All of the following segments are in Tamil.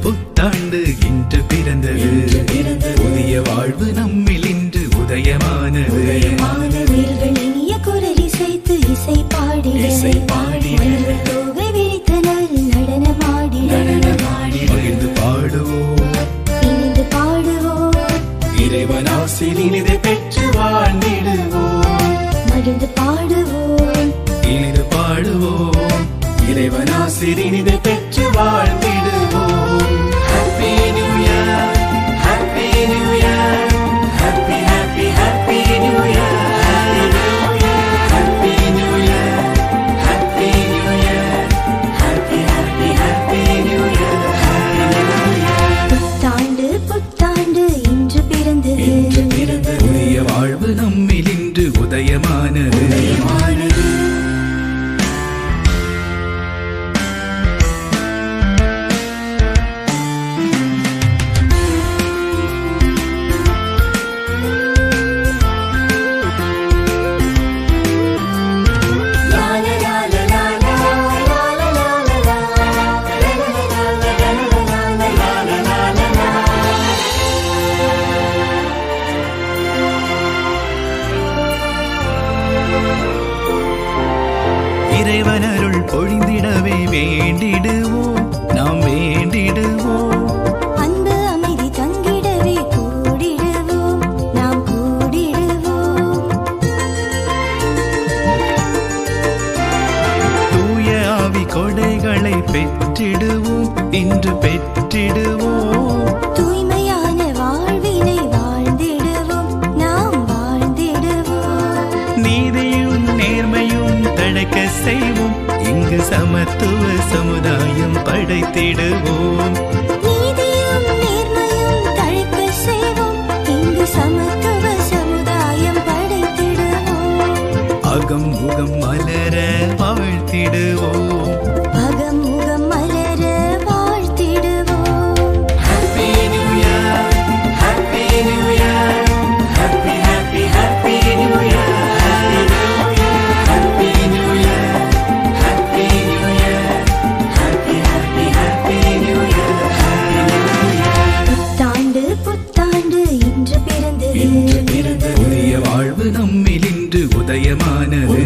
புத்தாண்டு இன்று பிறந்தது. புதிய வாழ்வு நம்மில் இன்று உதயமானது. வேல்கள் இனிய குரல் இசைத்து இசை பாடி தோகை விரித்தனல் நடனமாடி மகிழ்ந்து பாடுவோம், இணைந்து பாடுவோம், இறைவன் ஆசீர் இனிதை பெற்று வாழ்ந்திடுவோம். மகிழ்ந்து பாடுவோம், இனிது பாடுவோம், இறைவன் ஆசீர் இனிதை பெற்று வாழ்ந்திடுவோம். Happy New Year, Happy New Year, Happy Happy Happy New Year, Happy New Year, Happy New Year, Happy Happy Happy New Year. புத்தாண்டு புத்தாண்டு இன்று பிறந்தது. புதிய வாழ்வு நம்மில் இன்று உதயமானது. இறைவன் அருள் பொழிந்திடவே வேண்டிடுவோம், நாம் வேண்டிடுவோம். அன்பு அமைதி தங்கிடவே கூடிடுவோம், நாம் கூடிடுவோம். தூய ஆவி கொடைகளை பெற்றிடுவோம், இன்று பெற்றிடுவோம். தூய்மையான வாழ்வினை வாழ்ந்திடுவோம், நாம் வாழ்ந்திடுவோம். நீதியும் நேர்மையும் தழைக்க செய்வோம், இங்கு சமத்துவ சமுதாயம் படைத்திடுவோம். நீதியும் நேர்மையும் தழைக்க செய்வோம், இங்கு சமத்துவ சமுதாயம் படைத்திடுவோம். அகம் முகம் மலர வாழ்த்திடுவோம். அகம் முகம் மலர வாழ்த்திடுவோம். Happy New Year, Happy New Year, Happy Happy Happy New Year, Happy New Year, Happy New Year, Happy Happy Happy New Year. புத்தாண்டு புத்தாண்டு இன்று பிறந்தது. புதிய வாழ்வு நம்மில் இன்று உதயமானது.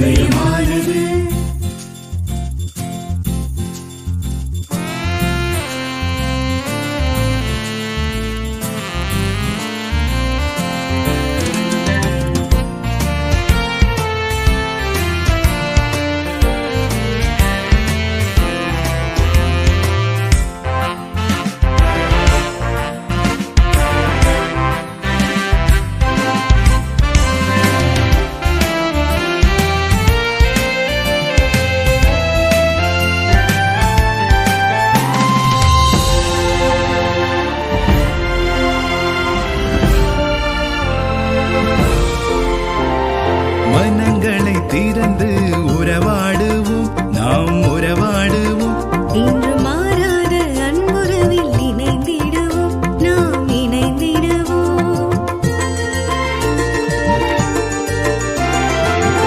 மனங்களை திறந்து உறவாடுவோம், நாம் உறவாடுவோம். இன்று மாறாத அன்புறவில் இணைந்திடுவோம், நாம் இணைந்திடுவோம்.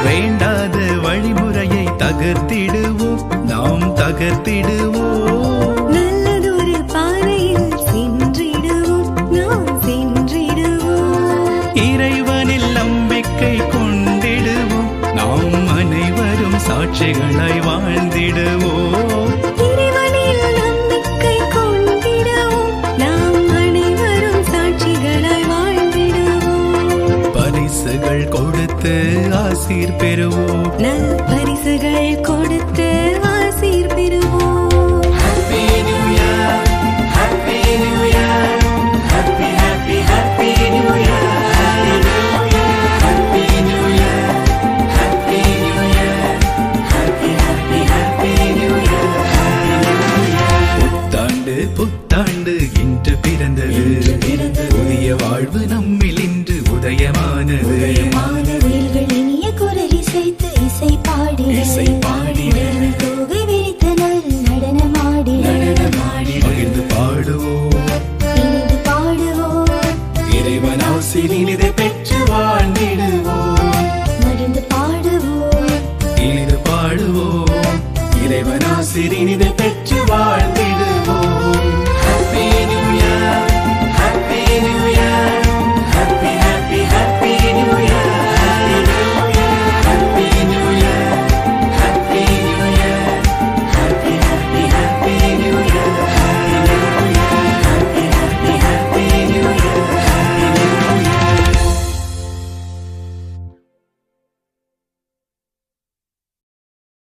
வேண்டாத வழிமுறையை தகர்த்திடுவோம், நாம் தகர்த்திடுவோம். நல்லதொரு பாதையில் சென்றிடுவோம், நாம் சென்றிடுவோம். இறைவனில் நம்பிக்கை கொண்டிடுவோம், நாம் அனைவரும் சாட்சிகளாய் வாழ்ந்திடுவோம். இறைவனில் நம்பிக்கை கொண்டிடுவோம், நாம் அனைவரும் சாட்சிகளாய் வாழ்ந்திடுவோம். பரிசுகள் கொடுத்து ஆசீர் பெறுவோம். நல் பரிசுகள் கொடுத்து ஆசீர் பெறுவோம். Happy New Year, Happy New Year, Happy Happy Happy New Year, Happy New Year, Happy New Year, Happy Happy Happy New Year. புத்தாண்டு புத்தாண்டு இன்று பிறந்தது. புதிய வாழ்வு நம்மில் இன்று உதயமானது. வேல்கள் இனிய குரல் இசைத்து இசை பாடி தோகை விரித்தனல் நடனமாடி மகிழ்ந்து பாடுவோம், இணைந்து பாடுவோம், இறைவன் ஆசீர் இனிதை பெற்று